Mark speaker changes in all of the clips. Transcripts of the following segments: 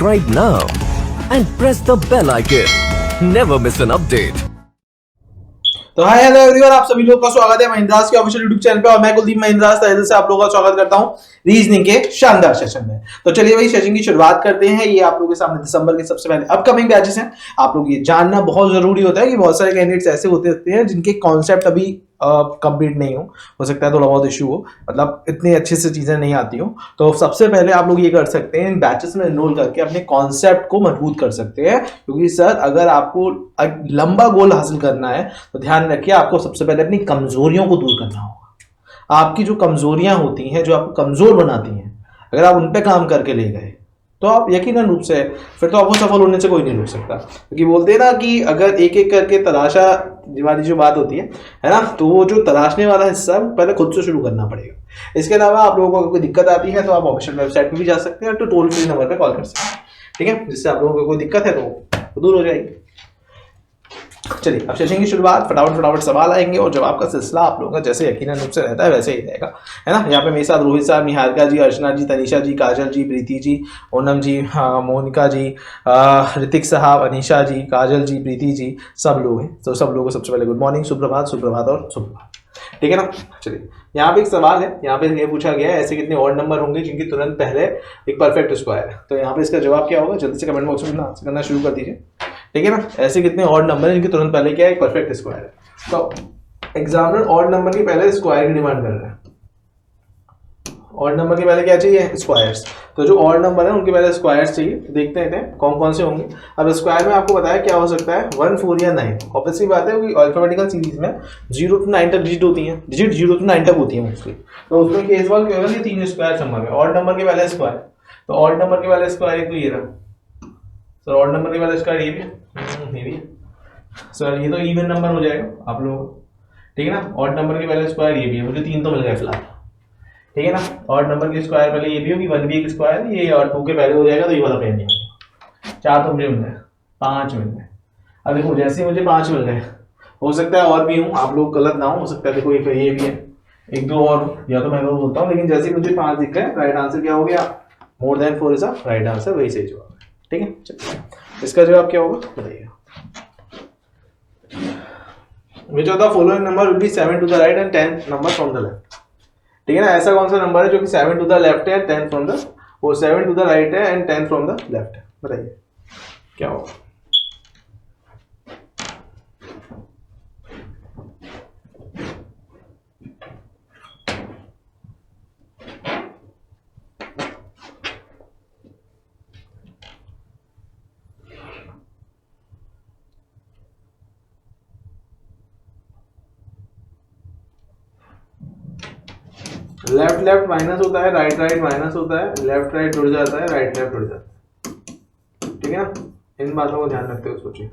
Speaker 1: Subscribe now and press the bell icon. Never miss an update.
Speaker 2: तो hi hello everyone, आप सभी लोगों का स्वागत है महिंद्रास के ऑफिशियल यूट्यूब चैनल पे और मैं कुलदीप महिंद्रास तहे से आप लोगों का स्वागत करता हूं रीजनिंग के शानदार सेशन में। तो चलिए भाई सेशन की शुरुआत करते हैं। ये आप लोगों के सामने दिसंबर के सबसे पहले अपकमिंग बैचेस हैं। आप लोग ये जानना बहुत जरूरी होता है कि बहुत सारे कैंडिडेट्स ऐसे होते हैं जिनके कॉन्सेप्ट अभी कंप्लीट नहीं हो सकता है थोड़ा बहुत इशू हो, मतलब इतनी अच्छे से चीजें नहीं आती हो। तो सबसे पहले आप लोग ये कर सकते हैं, इन बैचेस में एनरोल करके अपने कॉन्सेप्ट को मजबूत कर सकते हैं। क्योंकि सर अगर आपको लंबा गोल हासिल करना है तो ध्यान रखिए, आपको सबसे पहले अपनी कमजोरियों को दूर करना होगा। आपकी जो कमजोरियां होती हैं, जो आपको कमजोर बनाती हैं, अगर आप उन पे काम करके ले गए तो आप यकीनन रूप से फिर तो आपको सफल होने से कोई नहीं रोक सकता। क्योंकि बोलते हैं ना कि अगर एक एक करके तलाशा वाली जो बात होती है ना, तो वो जो तलाशने वाला हिस्सा पहले खुद से शुरू करना पड़ेगा। इसके अलावा आप लोगों को कोई दिक्कत आती है तो आप ऑफिशियल वेबसाइट पे भी जा सकते हैं, तो टोल फ्री नंबर पे कॉल कर सकते हैं, ठीक है, जिससे आप लोगों को कोई दिक्कत है तो दूर हो जाएगी। चलिए अब सेशन की शुरुआत, फटाफट सवाल आएंगे और जवाब का सिलसिला आप लोगों का जैसे यकीनन रूप से रहता है वैसे ही रहेगा, है ना। यहाँ पे मेरे साथ रोहित साहब, निहारिका जी, अर्चना जी, तनिषा जी, काजल जी, प्रीति जी, ओनम जी, मोनिका जी, ऋतिक साहब, अनीशा जी, काजल जी, प्रीति जी, सब लोग हैं। तो सब लोगों को सबसे पहले गुड मॉर्निंग, सुप्रभात और सुप्रभात, ठीक है ना। चलिए यहाँ पे एक सवाल है, यहाँ पे ये पूछा गया है ऐसे कितने ऑड नंबर होंगे जिनकी तुरंत पहले एक परफेक्ट स्क्वायर है। तो यहाँ पे इसका जवाब क्या होगा, जल्दी से कमेंट बॉक्स में आंसर करना शुरू कर दीजिए, ठीक है ना। ऐसे कितने ऑड नंबर हैं जिनके तुरंत पहले क्या है, एक परफेक्ट स्क्वायर है। तो एग्जामिनर ऑड नंबर के पहले स्क्वायर की डिमांड कर रहा है। ऑड नंबर के पहले क्या चाहिए, स्क्वायर्स। तो जो ऑड नंबर है उनके पहले स्क्वायर्स चाहिए। देखते हैं कौन कौन से होंगे। अब स्क्वायर में आपको बताया क्या हो सकता है, 1, 4 या 9। ऑब्वियसली बात है कि अल्फाबेटिकल सीरीज में 0 to 9 तक डिजिट होती है, डिजिट 0 to 9 तक होती है मोस्टली। तो उसमें केस वाल क्या होगा कि 3 स्क्वायर नंबर है, ऑड नंबर के पहले स्क्वायर। तो ऑड नंबर के पहले स्क्वायर तो ये रहा सर, ऑड नंबर के पहले स्क्वायर ये भी सर, ये तो इवन नंबर हो जाएगा आप लोगों को, ठीक है ना। ऑड नंबर के पहले स्क्वायर ये भी है, मुझे 3 तो मिल गए फिलहाल, ठीक है ना। ऑड नंबर की स्क्वायर पहले ये भी होगी, 1 भी एक स्क्वायर, ये और 2 के पहले हो जाएगा तो ये वाला पेन नहीं होगा। 4 तो मुझे मिल गए, 5 मिल गए। अब देखो जैसे मुझे 5 मिल गए, हो सकता है और भी हूँ, आप लोग गलत ना हो सकता है। देखो ये भी है, 1 2 और, या तो मैं तो बोलता हूँ, लेकिन जैसे मुझे 5 दिख गए, राइट आंसर क्या हो गया, more than 4 is a right answer, वही सही जवाब है, ठीक है। चलिए इसका जवाब क्या होगा बताइए। Which of the following number will be 7 to the right and 10 number from the left? ठीक है ना, ऐसा कौन सा नंबर है जो कि 7 टू द लेफ्ट है, 10 फ्रॉम द, वो 7 टू द राइट है एंड 10 फ्रॉम द लेफ्ट है, बताइए क्या होगा। लेफ्ट लेफ्ट माइनस होता है, राइट राइट माइनस होता है, लेफ्ट राइट जुड़ जाता है, राइट लेफ्ट जुड़ जाता है, ठीक है ना। इन बातों को ध्यान रखते हुए सोचिए।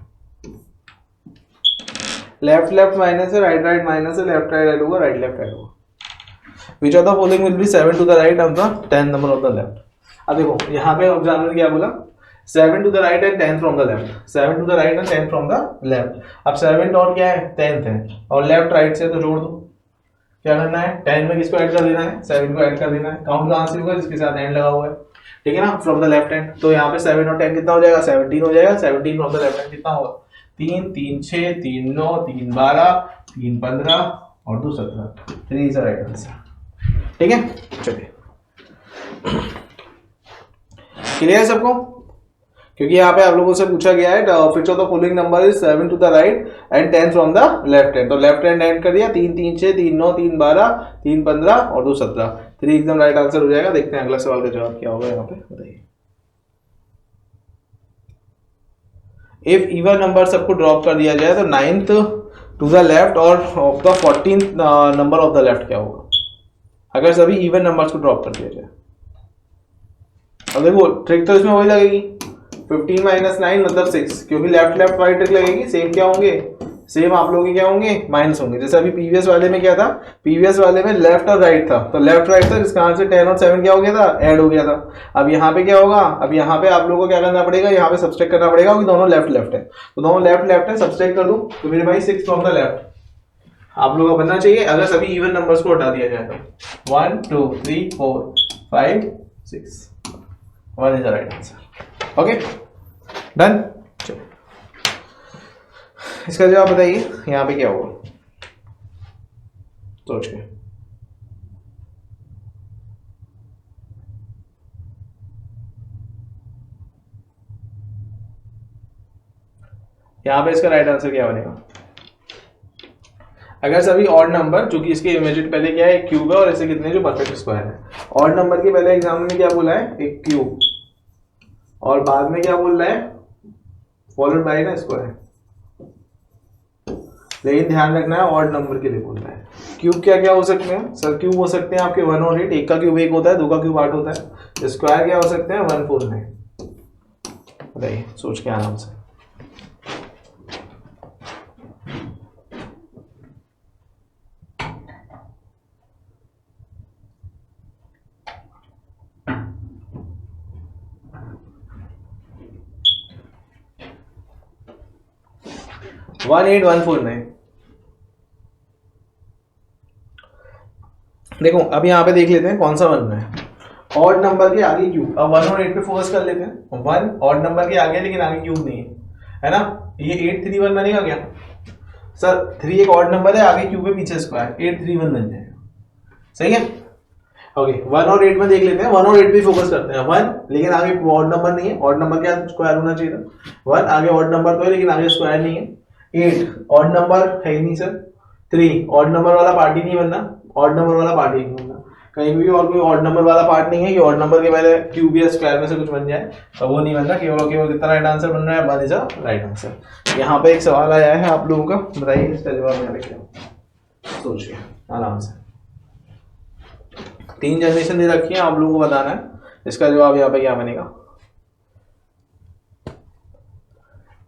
Speaker 2: लेफ्ट लेफ्ट माइनस है, राइट राइट माइनस है, लेफ्ट राइट होगा, राइट लेफ्ट राइट होगा। Which of the following will be 7 to the right of the 10 number of the left. अब देखो यहाँ पे एग्जामिनर क्या बोला, 7 to the right and 10 from the left, 7 to the right and 10 from the left. अब 7 और क्या है, 10 है, और लेफ्ट राइट से तो जोड़ दो। क्या करना है, 10 में किसको ऐड कर देना है, 7 को ऐड कर देना है। काउंट कहां से होगा, जिसके साथ एंड लगा हुआ है, ठीक है ना, फ्रॉम द लेफ्ट हैंड। तो यहाँ पे 7 और 10 कितना हो जाएगा, 17 हो जाएगा। 17 फ्रॉम द लेफ्ट हैंड कितना होगा, 3 3 6 3 9 3 12 3 15 और 2 17, 3 इज द राइट आंसर, ठीक है। चलिए क्लियर है सबको, क्योंकि यहाँ पे आप लोगों से पूछा गया है which of the following number is 7 to the right and 10 from the left hand। तो लेफ्ट हैंड ऐड कर दिया, 3 3 6 3 9 3 12 3 15 और 2 17, 3 एकदम राइट आंसर हो जाएगा। देखते हैं अगला सवाल का जवाब क्या होगा यहाँ पे, बताइए। इफ इवन नंबर सबको ड्रॉप कर दिया जाए तो 9th टू द लेफ्ट और of the 14th number of the left क्या होगा, अगर सभी इवन नंबर्स को ड्रॉप कर दिया जाए। अब देखो ट्रिक तो इसमें वही लगेगी, 15 माइनस 9 मतलब 6, क्योंकि लेफ्ट लेफ्ट राइट ट्रिक लगेगी। सेम क्या होंगे, सेम आप लोगों के क्या होंगे, माइनस होंगे। जैसे अभी प्रीवियस वाले में क्या था, प्रीवियस वाले में लेफ्ट और राइट था, तो लेफ्ट राइट था, जिसका आंसर 10 और 7 क्या हो गया था, ऐड हो गया था। अब यहाँ पे क्या होगा, अब यहाँ पे आप लोगों को क्या करना पड़ेगा, यहाँ पे सब्सट्रैक्ट करना पड़ेगा, क्योंकि दोनों लेफ्ट लेफ्ट है। तो दोनों लेफ्ट लेफ्ट है, सब्सट्रैक्ट कर दूं तो मेरे भाई 6 फ्रॉम द लेफ्ट आप लोगों का बनना चाहिए, अगर सभी इवन नंबर्स को हटा दिया जाए तो 1 2 3 4 5 6, 1 is the right answer. Okay done. चलो इसका जवाब बताइए यहाँ पे क्या होगा सोच के। यहाँ पे इसका राइट आंसर क्या बनेगा? अगर सभी ऑड नंबर, जो कि इसके इमेजिन पहले क्या है, एक क्यूब है और ऐसे कितने जो परफेक्ट स्क्वायर है। ऑड नंबर के पहले एग्जाम में क्या बोला है? एक क्यूब, और बाद में क्या बोल रहा है? फॉलोड बाय ना स्क्वायर। लेकिन ध्यान रखना है ऑड नंबर के लिए बोल रहा है। क्यूब क्या क्या हो सकते हैं सर? क्यूब हो सकते हैं आपके 1 और 8, एक का क्यूब 1 होता है, 2 का क्यूब 8 होता है। स्क्वायर क्या हो सकते हैं? 1 4 9। बताइए सोच के आराम से। वन 8 1 4 9। देखो अब यहाँ पे देख लेते हैं कौन सा बनना है। ऑड नंबर के आगे क्यूब, अब 1 और 8 पे फोकस कर लेते हैं। 1 ऑड नंबर के आगे, लेकिन आगे क्यूब नहीं है ना। ये 8 3 1 बनेगा क्या सर? 3 एक ऑड नंबर है, आगे क्यूब है, पीछे स्क्वायर, 8 3 1 बन जाएगा। सही है। ओके 1 और 8 में देख लेते हैं। 1 और 8 पे फोकस करते हैं। 1 लेकिन आगे ऑड नंबर नहीं है, ऑड नंबर क्या स्क्वायर होना चाहिए था। 1 आगे ऑड नंबर तो है, लेकिन आगे स्क्वायर नहीं है। 8 ऑड नंबर है ही नहीं सर। 3 ऑड नंबर वाला पार्ट ही नहीं बनना, ऑड नंबर वाला पार्ट ही नहीं बनना कहीं भी, और कोई ऑड नंबर वाला पार्ट नहीं है कि ऑड नंबर के पहले क्यूब या स्क्वायर में से कुछ बन जाए, तो वो नहीं बनना। केवल केवल कितना राइट आंसर बन रहा है? 1 इज अ राइट आंसर। यहाँ पे एक सवाल आया है आप लोगों का, बताइए इसका जवाब क्या लिखें? सोचिए आराम से। 3 जनरेशन दे रखी है, आप लोगों को बताना है इसका जवाब यहाँ पे क्या बनेगा।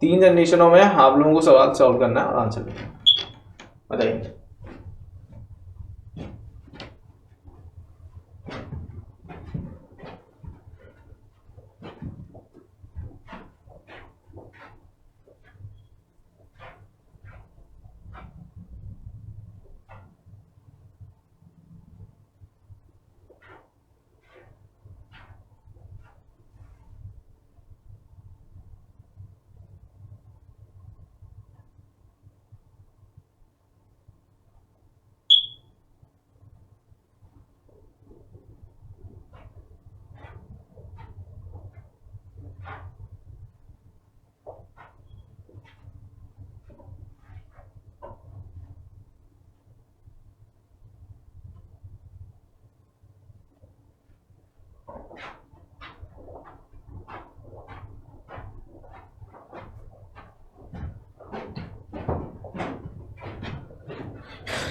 Speaker 2: 3 जनरेशनों में आप लोगों को सवाल सॉल्व करना है और आंसर लिखना है। बताइए।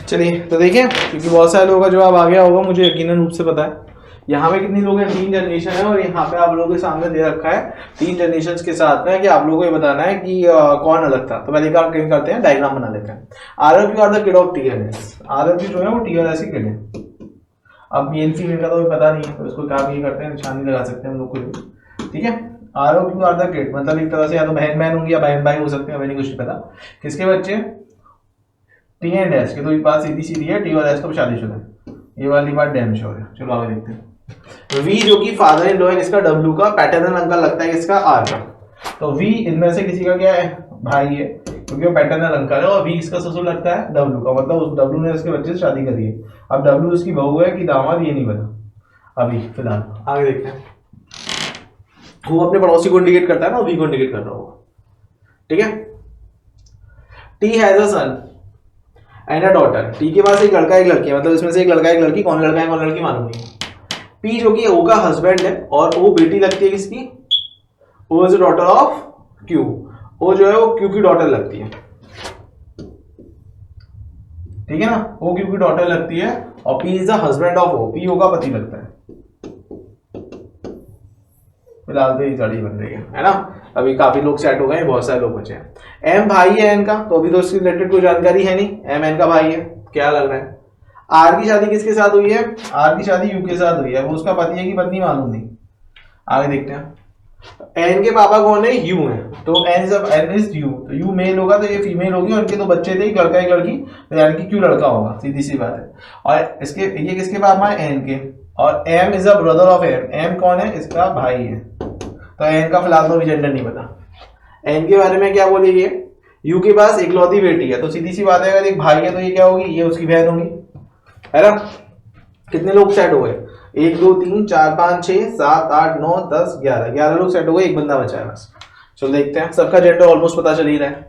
Speaker 2: चलिए तो देखिए, क्योंकि बहुत सारे लोगों का जवाब आ गया होगा, मुझे यकीनन रूप से पता है। यहाँ पे कितनी लोग हैं? 3 जनरेशन है, और यहाँ पे आप लोगों के सामने दे रखा है 3 जनरेशन के साथ में कि आप लोगों को ये बताना है कि कौन अलग था। तो पहले क्या करते हैं, डायग्राम बना लेते हैं। RRQ are the kid of TLS। RRQ जो है वो TLS की किड है। अब मेल फीमेल का तो पता नहीं है, तो इसको क्या ये करते हैं, निशानी लगा सकते हैं हम लोग को। ठीक है, RRQ आर द किड मतलब एक तरह से या तो बहन बहन होंगी या बहन भाई हो सकते हैं, हमें कुछ नहीं पता। किसके बच्चे? T एंड S के। तो ये बात सीधी सीधी है, T और S तो शादीशुदा है, ये वाली बात डैम श्योर है। चलो आगे देखते हैं। V जो कि फादर इन लॉ है किसका? W का। पैटर्नल अंकल लगता है किसका? R का। तो V इनमें से किसी का क्या है? भाई है, क्योंकि वो पैटर्नल अंकल है। और V इसका ससुर लगता है W का, मतलब उस W ने इसके बच्चे से शादी करी है। अब W उसकी बहू है कि दामाद, ये नहीं पता अभी फिलहाल। आगे देखते हैं। वो अपने पड़ोसी को इंडिकेट करता है ना, V को इंडिकेट कर रहा होगा। ठीक है। T has a son and a daughter. T के पास एक लड़का एक लड़की है, मतलब इसमें से एक लड़का एक लड़की, कौन लड़का है कौन लड़की मालूम नहीं। P जो कि O का हस्बैंड है, और O बेटी लगती है किसकी? O is daughter of Q। O जो है वो Q की डॉटर लगती है। ठीक है ना, O Q की डॉटर लगती है, और P is the husband of O। P O का पति लगता है। फिलहाल तो ये साड़ी बन रही है ना। अभी काफी लोग सेट हो गए, बहुत सारे लोग बचे हैं। M भाई है N का, तो अभी तो इससे रिलेटेड कोई जानकारी है नहीं। M N का भाई है, क्या लग रहा है? R की शादी किसके साथ हुई है? R की शादी U के साथ हुई है, वो उसका पति है कि पत्नी मालूम नहीं। आगे देखते हैं। N के पापा कौन है? U है, तो N इज U, तो U मेल होगा, तो ये फीमेल होगी, और इनके तो बच्चे थे, एक लड़का एक लड़की, तो यानी कि Q लड़का होगा, सीधी सी बात है। और इसके ये किसके पापा है? N के। और M is a brother of M। M कौन है? इसका भाई है। तो एन का फिलहाल तो अभी जेंडर नहीं पता। एन के बारे में क्या बोलेगी, यू के पास इकलौती बेटी है, तो सीधी सी बात है अगर एक भाई है तो ये क्या होगी, ये उसकी बहन होगी, है ना। कितने लोग सेट हो गए, 1 2 3 4 5 6 7 8 9 10 11, 11 लोग सेट हो गए, एक बंदा बचा है बस। चलो देखते हैं, सबका जेंडर ऑलमोस्ट पता चल ही रहा है।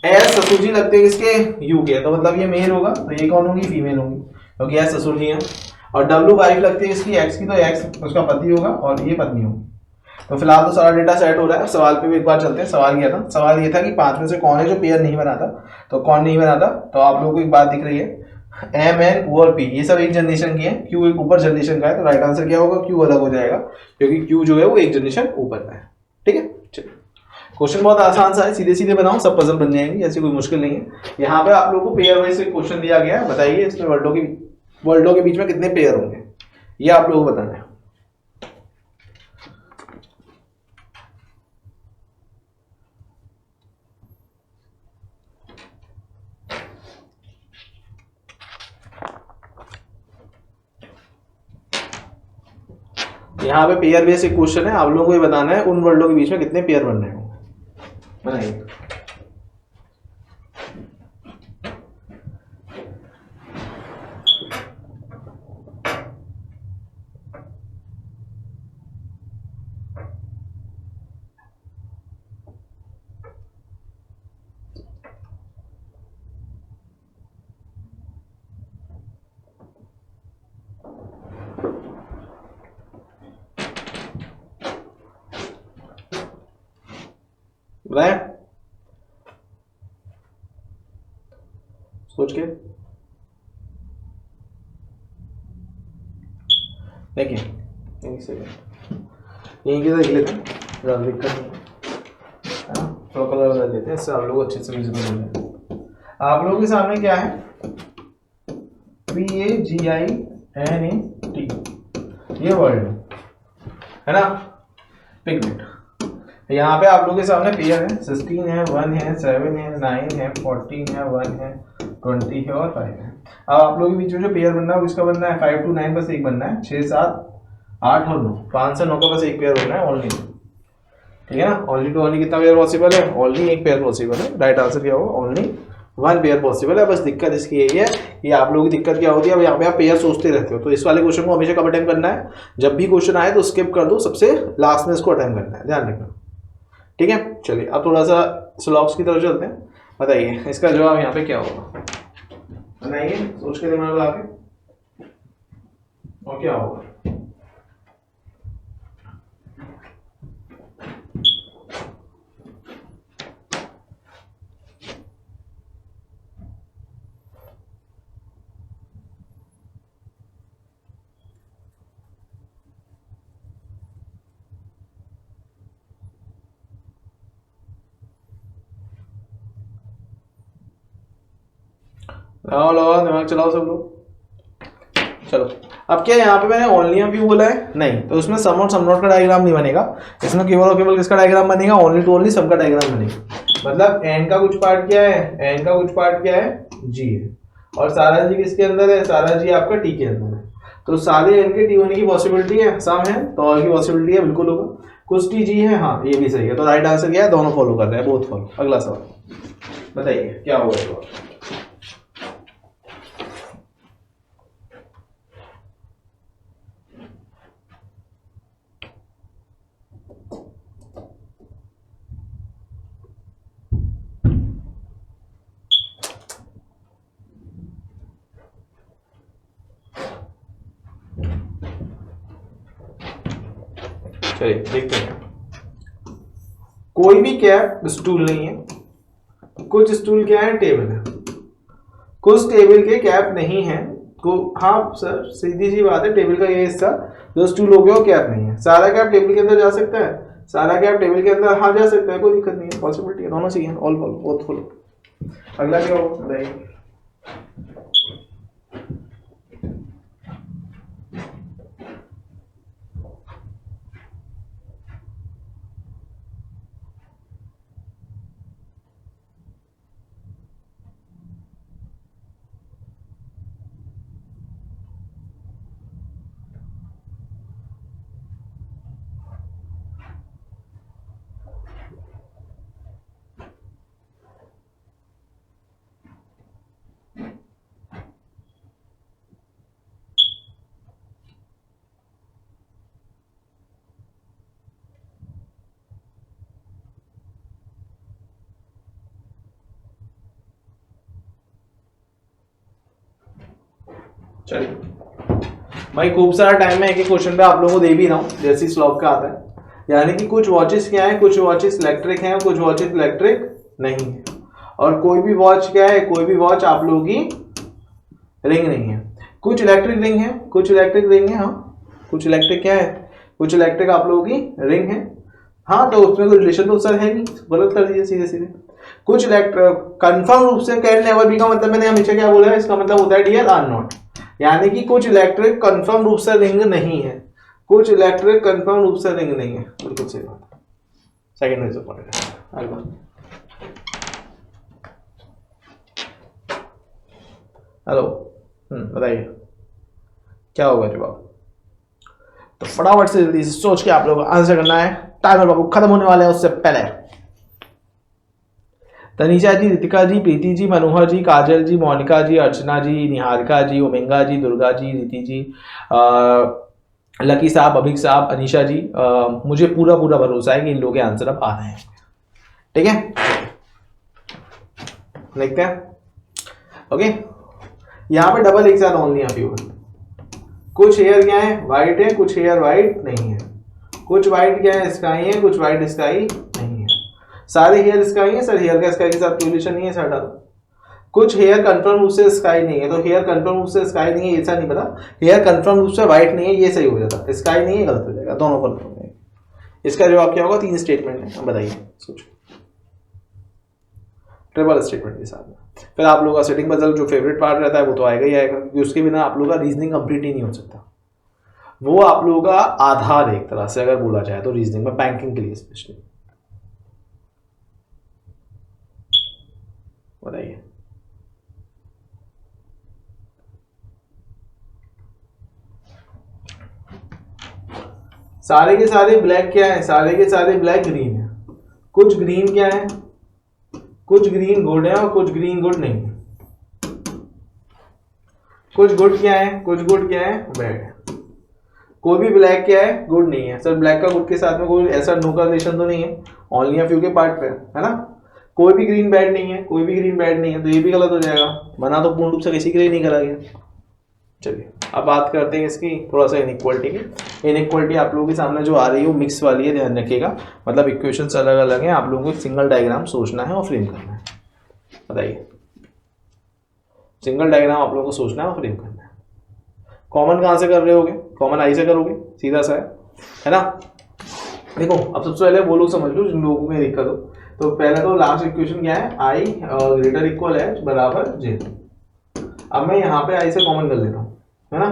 Speaker 2: एस ससुर जी लगते हैं किसके, यू के, तो मतलब ये मेल होगा, तो ये कौन होगी, फीमेल होगी, क्योंकि एस ससुर जी हैं। और डब्ल्यू वाइफ लगती है इसकी एक्स की, तो एक्स उसका पति होगा और ये पत्नी होगी। तो फिलहाल तो सारा डेटा सेट हो रहा है। सवाल पे भी एक बार चलते हैं। सवाल क्या था, सवाल ये था कि 5 में से कौन है जो पेयर नहीं बनाता, तो कौन नहीं बनाता, तो आप लोगों को एक बात दिख रही है, एम एन ओ और पी ये सब एक जनरेशन की है, क्यू एक ऊपर जनरेशन का है, तो राइट आंसर क्या होगा, क्यू अलग हो जाएगा, क्योंकि क्यू जो है वो एक जनरेशन ऊपर का है। ठीक है, चलिए क्वेश्चन बहुत आसान सा है, सीधे सीधे बनाओ, सब पजल बन जाएंगे, ऐसी कोई मुश्किल नहीं है। यहाँ पे आप लोगों को पेयर वाइज क्वेश्चन दिया गया है, बताइए इसमें वर्ल्डों के बीच में कितने पेयर होंगे, ये आप लोगों को बताना है। यहाँ पे पेयर बेस्ड क्वेश्चन है, आप लोगों को ये बताना है उन वर्ल्डों के बीच में कितने पेयर बन रहे हो, बनाइए। बताए सोच के, देखिए एक सेकंड यहीं की देख लेते हैं, ज़्यादा दिक्कत नहीं है, थोड़ा कलर बदल देते हैं, इससे आप लोग अच्छे से विजिबल हो जाए। आप लोगों के सामने क्या है, PAGINET, ये वर्ड है ना, पिगमेंट। यहाँ पे आप लोगों के सामने पेयर है, 16 है, 1 है, 7 है, 9 है, 14 है, 1 है, 20 है और 5 है। अब आप लोगों के बीच में जो पेयर बनना है किसका बनना है, 5 to 9 बस एक बनना है, 6 7 8 और 9, 5 से 9 का बस एक पेयर बनना है ओनली, ठीक है ना। ओनली टू ओनली कितना पेयर पॉसिबल है, ओनली एक पेयर पॉसिबल है, राइट आंसर क्या होगा, ओनली 1 पेयर पॉसिबल है। बस दिक्कत इसकी यही है, ये आप लोगों की दिक्कत क्या होती है, अब यहाँ पे आप पेयर सोचते रहते हो, तो इस वाले क्वेश्चन को हमेशा कब अटेम्प्ट करना है, जब भी क्वेश्चन आए तो स्किप कर दो, सबसे लास्ट में इसको अटेम्प्ट करना है, ध्यान रखना, ठीक है। चलिए अब थोड़ा सा स्लॉग्स की तरफ चलते हैं, बताइए इसका जवाब यहाँ पे क्या होगा, बताइए सोच के दिमाग लगा के, और क्या होगा, लगाओ लगाओ दिमाग चलाओ सब लोग। चलो अब क्या यहाँ पे मैंने ओनली व्यू बोला है, नहीं तो उसमें सम और सम नॉट का डायग्राम नहीं बनेगा, इसमें केवल और केवल किसका डायग्राम बनेगा, ओनली टू ओनली सम का डायग्राम बनेगा। मतलब एन का कुछ पार्ट क्या है, एन का कुछ पार्ट क्या है, जी है, और सारा जी किसके अंदर है, सारा जी आपका टी के अंदर है, तो सारे एन के टी होने की पॉसिबिलिटी है, सम है तो और की पॉसिबिलिटी है, बिल्कुल होगा। कुछ टी जी है, हाँ ये भी सही है, तो राइट आंसर क्या है, दोनों फॉलो कर रहे हैं, बोथ फॉलो। अगला सवाल बताइए क्या होगा, चलिए देखते हैं। कोई भी कैप स्टूल नहीं है, कुछ स्टूल क्या है, टेबल है, कुछ टेबल के कैप नहीं है को, हाँ सर सीधी सी बात है, टेबल का ये हिस्सा जो स्टूल हो गया वो कैप नहीं है, सारा कैप टेबल के अंदर जा सकता है, सारा कैप टेबल के अंदर हाँ जा सकता है, कोई दिक्कत नहीं है, पॉसिबिलिटी है, दोनों सही है, ऑल फॉलो बोथ फॉलो। अगला क्या होगा बताइए, चलिए भाई, खूब सारा टाइम है एक एक क्वेश्चन पे आप लोगों को दे भी रहा हूँ, जैसे स्लॉप का आता है। यानी कि कुछ वॉचेस क्या है, कुछ वॉचेस इलेक्ट्रिक हैं, कुछ वॉचेस इलेक्ट्रिक नहीं है, और कोई भी वॉच क्या है, कोई भी वॉच आप लोगों की रिंग नहीं है। कुछ इलेक्ट्रिक रिंग है, कुछ इलेक्ट्रिक रिंग है, हाँ कुछ इलेक्ट्रिक क्या है, कुछ इलेक्ट्रिक आप लोगों की रिंग है, हाँ तो उसमें कोई रिलेशन तो सर है नहीं, गलत कर दीजिए सीधे सीधे। कुछ इलेक्ट्रिक कंफर्म रूप से कैन नेवर बी का मतलब मैंने हमेशा क्या बोला है, इसका मतलब होता है डियर आर नॉट। यानी कि कुछ इलेक्ट्रिक कंफर्म रूप से रिंग नहीं है, कुछ इलेक्ट्रिक कंफर्म रूप से रिंग नहीं है, बिल्कुल सही बात। सेकंड वे से पढ़ेगा। हेलो, बताइए क्या होगा जवाब। तो फटाफट से जल्दी से सोच के आप लोगों को आंसर करना है, टाइमर बाबू खत्म होने वाले हैं उससे पहले। तनीजा जी, रितिका जी, प्रीति जी, मनोहर जी, काजल जी, मोनिका जी, अर्चना जी, निहारिका जी, ओमेंगा जी, दुर्गा जी, रीति जी, लकी साहब, अभिक साहब, अनीशा जी, मुझे पूरा पूरा भरोसा है कि इन लोगों के आंसर अब आ रहे हैं। ठीक है, देखते हैं। ओके, यहाँ पे डबल एक साथ ऑन नहीं आती होगा। कुछ हेयर क्या है, व्हाइट है, कुछ हेयर व्हाइट नहीं है, कुछ व्हाइट क्या है, स्काई है, कुछ व्हाइट स्काई नहीं है, सारे हेयर स्काई है। सर हेयर का स्काई के साथ रिलेशन नहीं है सर, डालो। कुछ हेयर कंफर्म रूप से स्काई नहीं है, तो हेयर कंफर्म रूप से स्काई नहीं है ऐसा नहीं पता, हेयर कंफर्म रूप से व्हाइट नहीं है ये सही हो जाता, स्काई नहीं है गलत हो जाएगा, दोनों फर्क हो जाएगा। इसका जवाब क्या होगा, 3 स्टेटमेंट है, बताइए सोचो, ट्रिपल स्टेटमेंट के साथ में। फिर आप लोगों का सेटिंग पजल जो फेवरेट पार्ट रहता है वो तो आएगा ही आएगा, क्योंकि उसके बिना आप लोगों का रीजनिंग कंप्लीट ही नहीं हो सकता। वो आप लोगों का आधार है एक तरह से अगर बोला जाए तो रीजनिंग में, बैंकिंग के लिए स्पेशली। बताइए सारे के सारे ब्लैक क्या है, सारे के सारे ब्लैक ग्रीन है। कुछ ग्रीन क्या है, कुछ ग्रीन गुड है और कुछ ग्रीन गुड नहीं है। कुछ गुड क्या है, कुछ गुड क्या है, बैड है। कोई भी ब्लैक क्या है, गुड नहीं है। सर ब्लैक का गुड के साथ में कोई ऐसा नो का रिलेशन तो नहीं है, ओनली अ फ्यू के पार्ट पे है ना। कोई भी ग्रीन बैड नहीं है, कोई भी ग्रीन बैड नहीं है, तो ये भी गलत हो जाएगा, मना तो पूर्ण रूप से किसी के लिए नहीं करा गया। चलिए अब बात करते हैं इसकी थोड़ा सा इनइक्वालिटी की। इनइक्वालिटी आप लोगों के सामने जो आ रही है वो मिक्स वाली है, ध्यान रखिएगा, मतलब इक्वेशंस अलग अलग हैं, आप लोगों को एक सिंगल डायग्राम सोचना है और फ्रेम करना है। बताइए, सिंगल डायग्राम आप लोगों को सोचना है और फ्रेम करना है। कॉमन कहाँ से कर रहे होगे, कॉमन आई से करोगे, सीधा सा है ना। देखो अब सबसे पहले वो लोग समझ लो जिन लोगों को दिक्कत हो, तो पहले तो लास्ट इक्वेशन क्या है, आई ग्रेटर इक्वल एच बराबर जे। अब मैं यहाँ पे आई से कॉमन कर लेता हूँ, है ना।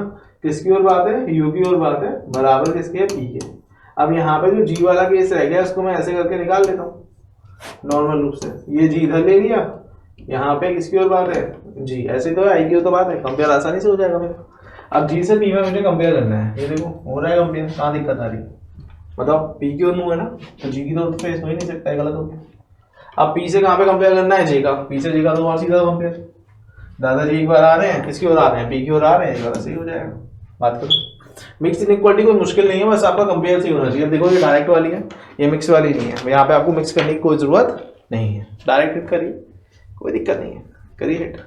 Speaker 2: किसकी ओर बात है, यू की ओर बात है, बराबर किसके है, पी के। अब यहाँ पे जो जी वाला केस रह गया उसको मैं ऐसे करके निकाल लेता हूँ नॉर्मल रूप से, ये जी इधर ले लिया, यहाँ पे किसकी ओर बात है, जी, ऐसे तो आई की ओर तो बात है, कंपेयर आसानी से हो जाएगा मेरा। अब जी से पी में मुझे कंपेयर करना है, ये देखो हो रहा है कंपेयर, कहाँ दिक्कत आ रही है, बताओ। पी की ओर मुंह है ना, तो जी की तो फेस हो ही नहीं सकता है, गलत हो गया। अब पी से कहाँ पे कंपेयर करना है, जे का, पी से जे का तो और सीधा कंपेयर। दादाजी एक बार आ रहे हैं, किसकी ओर आ रहे हैं, पी की ओर आ रहे हैं, एक बार सही हो जाएगा। बात करो, मिक्स इनइक्वालिटी कोई मुश्किल नहीं है, बस आपका कंपेयर से होना चाहिए। देखो ये डायरेक्ट वाली है, ये मिक्स वाली नहीं है, यहाँ पे आपको मिक्स करने की कोई जरूरत नहीं है, डायरेक्ट हिट करिए, कोई दिक्कत नहीं है, करिए हिट।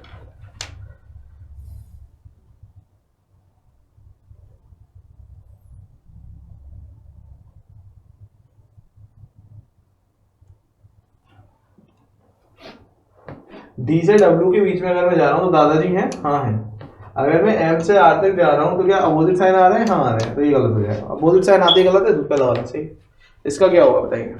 Speaker 2: डी से डब्ल्यू के बीच में अगर मैं जा रहा हूँ तो दादाजी हैं, हाँ है। अगर मैं एम से आर तक जा रहा हूँ तो क्या अपोजिट साइन आ रहे हैं, हाँ आ रहे हैं, तो ये गलत हो जाएगा। अपोजिट साइन आते ही गलत है, पहला वाला सही। इसका क्या होगा बताइए,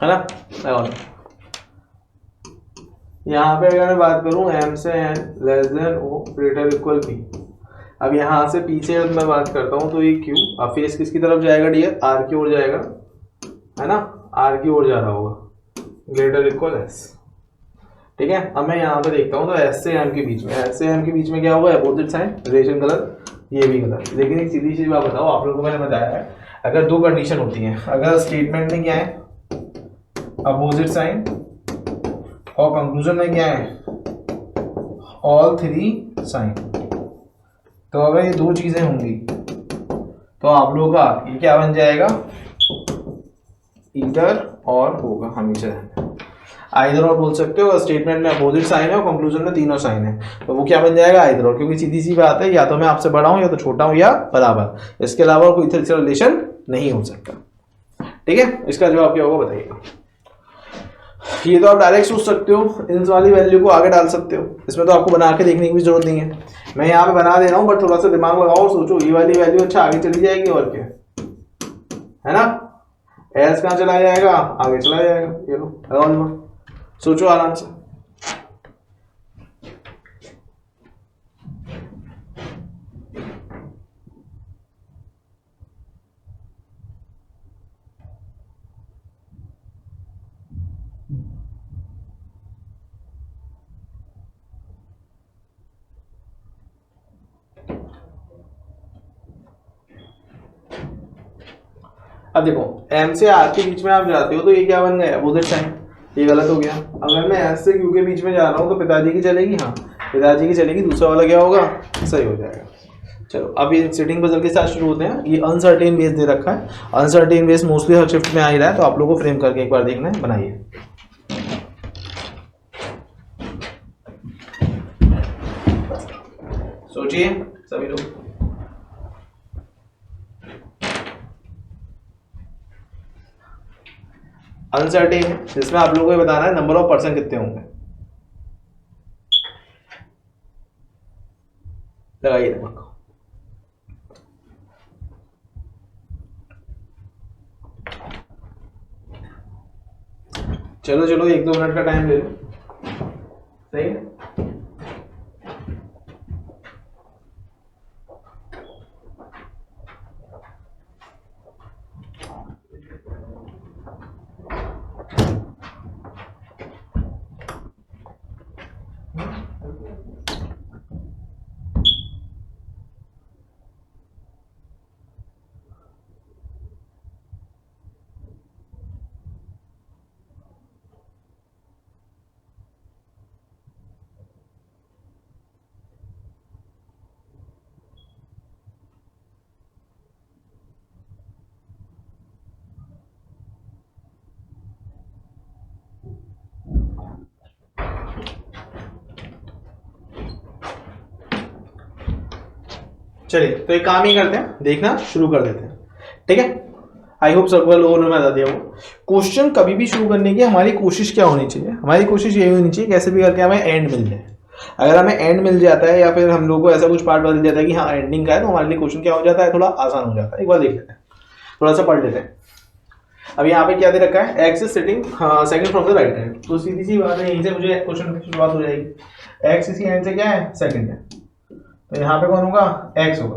Speaker 2: है ना। यहाँ पे अगर मैं बात करूँ एम से एन लेस देन ओ ग्रेटर इक्वल पी, अब यहाँ से पीछे मैं बात करता हूँ तो ये क्यू, अब फेस किसकी तरफ जाएगा डियर, आर की ओर जाएगा, है ना, आर की ओर जा रहा होगा, ग्रेटर इक्वल एस। ठीक है, अब मैं यहाँ पे देखता हूँ तो एस से एम के बीच में, एस से एम के बीच में क्या होगा, अपोजिट साइन, रिलेशन गलत, ये भी गलत। लेकिन एक सीधी सी बात बताओ, आप लोगों को मैंने बताया है अगर दो कंडीशन होती हैं, अगर स्टेटमेंट में क्या है अपोजिट साइन और कंक्लूजन में क्या है ऑल थ्री साइन। तो अगर ये दो चीजें होंगी तो आप लोगों का ये क्या बन जाएगा, ईदर और होगा हमेशा। आइदर और बोल सकते हो, स्टेटमेंट में अपोजिट साइन है और कंक्लूजन में तीनों साइन है, तो वो क्या बन जाएगा, आइदर और। क्योंकि सीधी सी बात है, या तो मैं आपसे बड़ा हूं या तो छोटा हूं या बराबर, इसके अलावा कोई तीसरा रिलेशन नहीं हो सकता। ठीक है, इसका जवाब क्या होगा बताइएगा। ये तो आप डायरेक्ट सोच सकते हो, इन वाली वैल्यू को आगे डाल सकते हो, इसमें तो आपको बना के देखने की भी जरूरत नहीं है। मैं यहाँ पे बना दे रहा हूँ, बट थोड़ा सा दिमाग लगाओ और सोचो, ये वाली वैल्यू अच्छा आगे चली जाएगी और क्या है ना, एल्स कहाँ चला जाएगा, आगे चला जाएगा। ये लो लगाओ दिमाग, सोचो आराम से। अब देखो, एम से आर के बीच में आप जाते हो तो ये क्या बन गया, अपोजिट साइन, ये गलत हो गया। अगर मैं एस से क्यू के बीच में जा रहा हूँ तो पिताजी की चलेगी, हाँ पिताजी की चलेगी, दूसरा वाला क्या होगा, सही हो जाएगा। चलो अब ये सिटिंग पजल के साथ शुरू होते हैं। ये अनसर्टेन बेस दे रखा है, अनसर्टेन बेस मोस्टली हर शिफ्ट में आ ही रहा है, तो आप लोगों को फ्रेम करके एक बार देखना है, बनाइए। सोचिए सभी लोग। अनसर्टेन जिसमें आप लोगों को बताना है नंबर ऑफ पर्सन कितने होंगे। लगाइए दिमाग। चलो चलो 1-2 मिनट का टाइम ले लो, सही है। चलिए तो एक काम ही करते हैं, देखना शुरू कर देते हैं, ठीक है। आई होप सब लोगों ने बता दिया। वो क्वेश्चन कभी भी शुरू करने की हमारी कोशिश क्या होनी चाहिए, हमारी कोशिश ये होनी चाहिए कैसे भी करके हमें एंड मिल जाए। अगर हमें एंड मिल जाता है या फिर हम लोग को ऐसा कुछ पार्ट बदल जाता है कि हाँ एंडिंग का है, तो हमारे लिए क्वेश्चन क्या हो जाता है, थोड़ा आसान हो जाता है। एक बार देख लेते हैं, थोड़ा सा पढ़ लेते हैं। अब यहाँ पे क्या दे रखा है, x is sitting second from the right hand, तो सीधी सी बात है, यहीं से मुझे क्वेश्चन की शुरुआत हो जाएगी। एक्स इसी हैंड से क्या है, सेकंड है, तो यहाँ पे कौन होगा, एक्स होगा।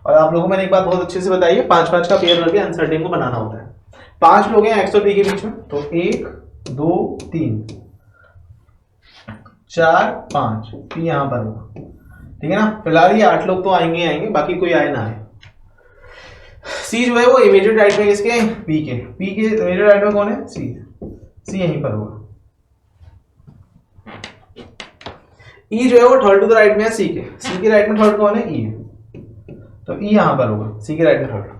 Speaker 2: और आप लोगों को मैंने एक बात बहुत अच्छे से बताई है, 5-5 का पेयर करके अनसर्टेन को बनाना होता है। 5 लोग हैं एक्स और पी के बीच में, तो 1 2 3 4 5 पी यहाँ पर होगा, ठीक है ना। फिलहाल ये 8 लोग तो आएंगे, बाकी कोई आए ना आए। सी जो है वो इमीडिएट राइट में किसके, पी के इमीडिएट राइट में कौन है, सी यहीं पर होगा। ई जो है वो थर्ड टू द राइट में है सी के राइट में थर्ड कौन है, ई है, तो ई यहां पर होगा, सी के राइट में थर्ड।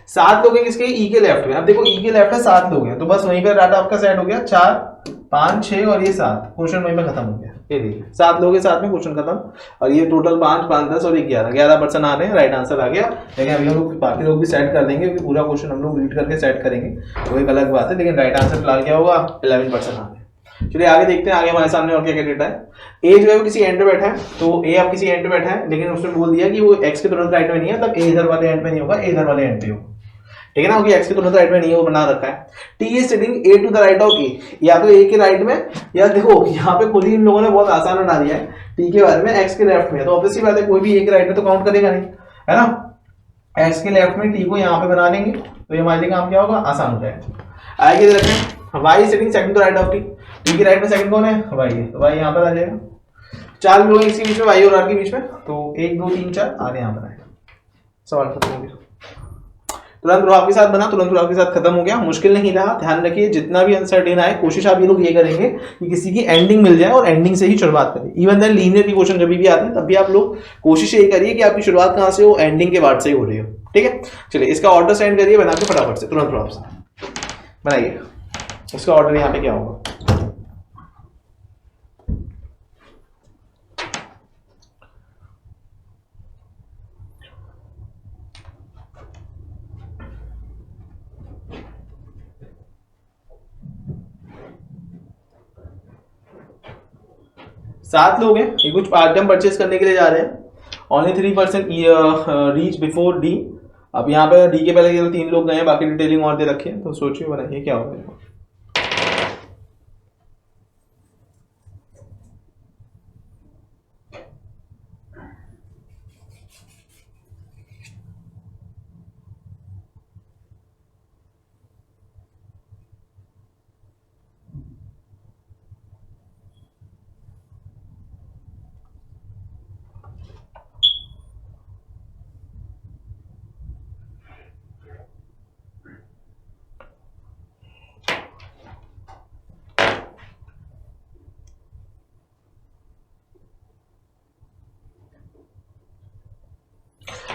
Speaker 2: 7 लोग हैं किसके, ई के लेफ्ट में। अब देखो ई के लेफ्ट है, 7 लोग हैं, तो बस वहीं पर डाटा आपका सेट हो गया। 4 5 6 और ये 7, क्वेश्चन वहीं पर खत्म हो गया। ये देखिए 7 लोग के साथ में क्वेश्चन खत्म। और ये टोटल 5 5 10 और 11 पर्सन आ रहे हैं, राइट आंसर आ गया। लेकिन अभी हम लोग बाकी लोग भी सेट कर देंगे, क्योंकि पूरा क्वेश्चन हम लोग रीड करके सेट करेंगे, वो एक अलग बात है। लेकिन राइट आंसर फिलहाल क्या होगा, 11 पर्सन आ रहे हैं। चलिए आगे देखते हैं, आगे हमारे सामने और क्या क्या डेटा है। ए जो है वो किसी एंड पे बैठा है, तो ए अब किसी एंड पे बैठा है, लेकिन उसने बोल दिया कि वो एक्स के तुरंत राइट में नहीं है, तब ए इधर वाले एंड पे नहीं होगा, ए इधर वाले एंड पे होगा, ठीक है ना, क्योंकि एक्स के तुरंत राइट में नहीं है, वो बना रखा है। T is sitting A to the right of A, या तो ए के राइट में, या देखो यहाँ पे खुद ही इन लोगों ने बहुत आसान बना दिया है टी के बारे में, एक्स के लेफ्ट में, तो ऑब्वियसली बात है कोई भी ए के राइट में तो काउंट करेगा नहीं, है ना। एक्स के लेफ्ट में टी को यहाँ पे बना देंगे, तो ये हमारे लिए काम क्या होगा, आसान हो जाएगा। आगे रखें, Y is sitting second to right of T, T के राइट में सेकंड कौन है, वाई है, तो वाई यहाँ पर आ जाएगा। 4 लोग इसके बीच में, वाई और आर के बीच में, तो 1 2 3 4 आगे यहाँ पर आएगा, सवाल खत्म हो गया। तुरंत प्रभाव के साथ बना, तुरंत प्रभाव के साथ खत्म हो गया, मुश्किल नहीं रहा। ध्यान रखिए जितना भी अनसर्टेन आए कोशिश आप ये लोग ये करेंगे कि किसी की एंडिंग मिल जाए और एंडिंग से ही शुरुआत करें। इवन देन लीनियर क्वेश्चन जब भी आते हैं तब भी आप लोग कोशिश यही करिए कि आपकी शुरुआत कहाँ से हो, एंडिंग के बाद से ही हो रही हो। ठीक है, चलिए इसका ऑर्डर सेंड करिए बना के फटाफट से, तुरंत प्रभाव से बनाइए। इसका ऑर्डर यहाँ पे क्या होगा, सात लोग हैं, ये कुछ आइटम परचेज करने के लिए जा रहे हैं। Only 3% reach before D. अब यहाँ पे डी के पहले केवल 3 लोग गए हैं, बाकी डिटेलिंग और दे रखी है, तो सोचिए बनाइए क्या होगा।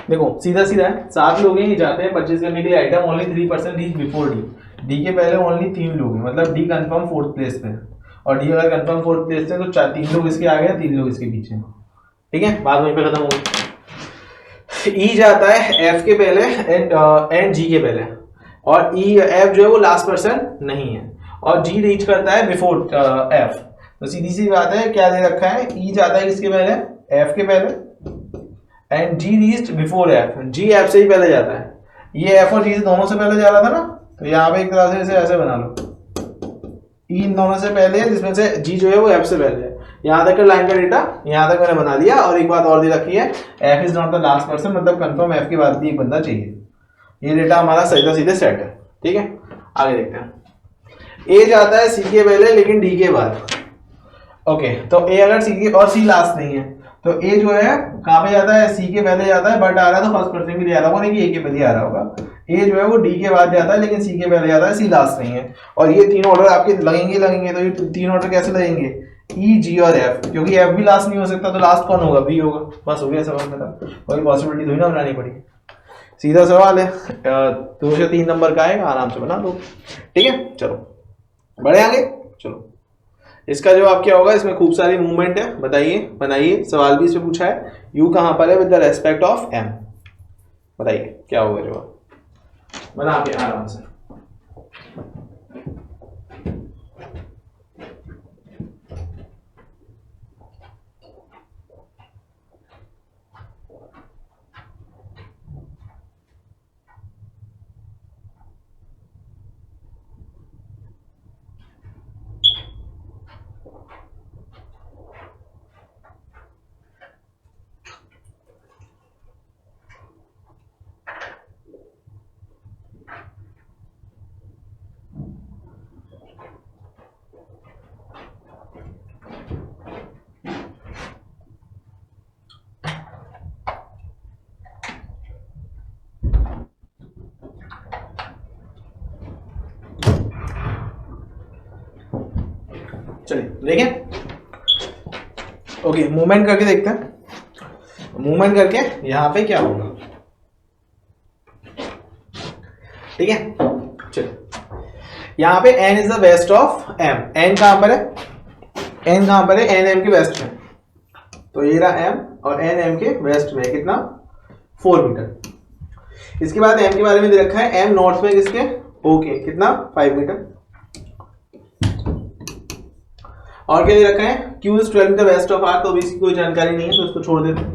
Speaker 2: देखो सीधा सीधा है, 7 लोग हैं, ये जाते हैं परचेज करने के लिए item. Only 3% reach before D. D के पहले ओनली 3 लोग हैं, मतलब डी कंफर्म 4th प्लेस पे है, और डी अगर कंफर्म 4th प्लेस पे तो 3 लोग इसके आगे, 3 लोग इसके पीछे। ठीक है, बात वहीं पे खत्म हो गई। ई जाता है एफ के पहले एंड जी के पहले, और ई एफ जो है वो लास्ट पर्सन नहीं है, और जी रीच करता है बिफोर एफ। तो सीधी सी बात है, क्या दे रखा है, ई जाता है किसके पहले, एफ के पहले, and G reached before F. G F से ही पहले जाता है, ये एफ और जी से दोनों से पहले जा रहा था ना, तो यहाँ पे एक तरह से इसे ऐसे बना लो, ई इन दोनों से पहले है, जिसमें से जी जो है वो एफ से पहले है। यहाँ तक लाइन का डेटा यहाँ तक मैंने बना लिया। और एक बात और दे रखी है, F is not the last person, मतलब कंफर्म एफ के बाद भी एक बंदा चाहिए। ये डेटा हमारा सीधा सीधे सेट है। ठीक है, आगे देखते हैं। ए जाता है सी के पहले लेकिन डी के बाद। ओके, तो ए अगर सी के और सी लास्ट नहीं है, तो ए जो है कहाँ पे जाता है, सी के पहले जाता है, बट आ रहा है तो फर्स्ट पर्सन के लिए आ रहा होगा, नहीं कि ए के पहले आ रहा होगा। ए जो है वो डी के बाद जाता है लेकिन सी के पहले जाता है, सी लास्ट नहीं है। और ये 3 ऑर्डर आपके लगेंगे, तो ये 3 ऑर्डर कैसे लगेंगे, ई जी और एफ, क्योंकि एफ भी लास्ट नहीं हो सकता, तो लास्ट कौन होगा, बी होगा। बस हो गया सवाल खत्म, कोई पॉसिबिलिटी थोड़ी ना बनानी पड़ी, सीधा सवाल है। 2 से 3 नंबर का आएगा, आराम से बना लो। ठीक है, चलो बढ़े आगे। चलो इसका जवाब क्या होगा, इसमें खूब सारी मूवमेंट है, बताइए बनाइए। सवाल भी इसमें पूछा है, यू कहां पर है with the respect of M, बताइए क्या होगा जवाब, बना के आराम से। चलिए देखें, ओके मूवमेंट करके देखते हैं। मूवमेंट करके यहां पे क्या होगा, ठीक है। चलिए यहां पे n is the west of m, n कहां पर है, n कहां पर है, n m के वेस्ट में, तो ये रहा m और n m के वेस्ट में कितना 4 मीटर। इसके बाद m के बारे में दे रखा है, m नॉर्थ में किसके, ओके कितना 5 मीटर। और क्या दे रखा है, Q is 12 the west of R, तो इसकी कोई जानकारी नहीं है तो इसको छोड़ देते हैं।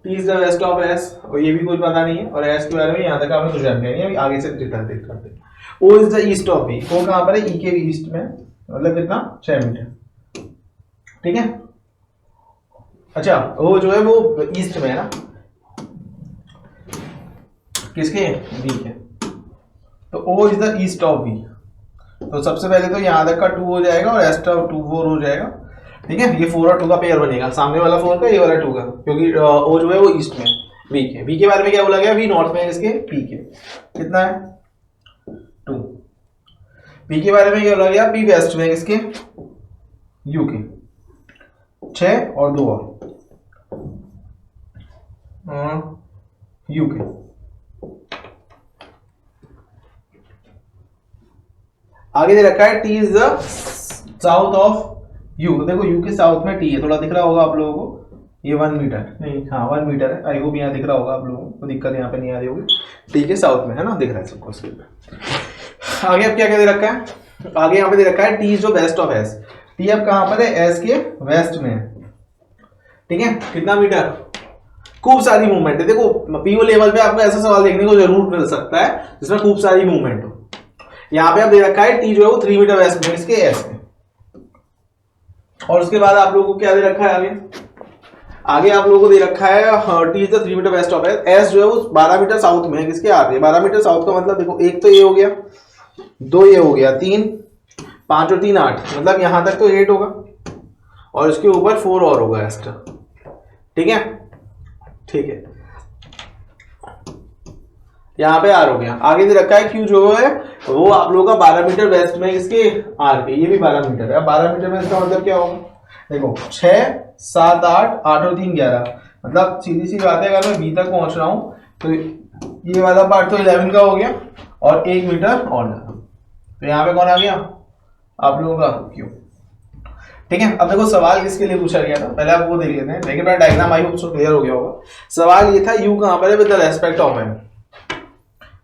Speaker 2: P is the west of S, और ये भी कुछ पता नहीं है, और S के बारे में यहाँ तक आपने कुछ जानकारी नहीं है, आगे से डिटेल करते हैं। O is the east of B, O कहाँ पर है, E के ईस्ट में, मतलब कितना 6 मीटर। ठीक है, अच्छा O जो है वो ईस्ट में है ना, किसके, B के, तो O is the east of B। तो सबसे पहले तो यहाँ तक का 2 हो जाएगा और एक्स्ट्रा 2 4 हो जाएगा। ठीक है, ये 4 और 2 का पेयर बनेगा, सामने वाला 4 का, ये वाला 2 का, क्योंकि ओ जो है वो ईस्ट में, वीक है। वी के बारे में क्या बोला गया, वी नॉर्थ में इसके पी के कितना है 2। पी के बारे में क्या बोला गया, पी वेस्ट में इसके यू के 6 और 2 और यू के। आगे दे रखा है T is the south of you. देखो यू के साउथ में टी है, थोड़ा दिख रहा होगा आप लोगों को, ये 1 मीटर नहीं, हाँ 1 मीटर है। आई होप यहाँ दिख रहा होगा आप लोगों को, दिक्कत यहाँ पे नहीं आ रही होगी। टी के साउथ में है ना, दिख रहा है सबको स्क्रीन पे। आगे अब क्या क्या दे रखा है, आगे यहाँ पे दे रखा है T is the west of S. T अब कहाँ पर है, एस के वेस्ट में है, ठीक है। कितना मीटर, खूब सारी मूवमेंट है। देखो पीओ लेवल पे आपको ऐसा सवाल देखने को जरूर मिल सकता है जिसमें खूब सारी मूवमेंट हो। यहाँ पे आप दे रखा है टी जो है वो 3 मीटर वेस्ट में इसके एस में। और उसके बाद आप लोगों को क्या दे रखा है, आगे आप लोगों को दे रखा है T is the 3 metre west of S. S जो है वो 12 मीटर साउथ में है, किसके आगे 12 मीटर साउथ का मतलब देखो, एक तो ये हो गया, 2 ये हो गया, 3 5 और 3 8, मतलब यहां तक तो 8 होगा और इसके ऊपर 4 और होगा एक्स्ट्रा, ठीक है। ठीक है, यहाँ पे आर हो गया। आगे दे रखा है क्यू जो है वो आप लोगों का 12 मीटर वेस्ट में इसके आर पे, ये भी 12 मीटर है। अब 12 मीटर में इसका मतलब क्या होगा, देखो 6 7 8 8 और 3 11, मतलब सीधी सी बात है, अगर मैं बी तक पहुंच रहा हूं तो ये वाला पार्ट तो 11 का हो गया और 1 मीटर और जाना, तो यहाँ पे कौन आ गया आप लोगों का क्यू, ठीक है। अब देखो सवाल किसके लिए पूछा गया था, पहले आप वो देख लेते हैं, लेकिन diagram I hope so clear हो गया होगा। सवाल ये था यू कहां पर है with the respect of M,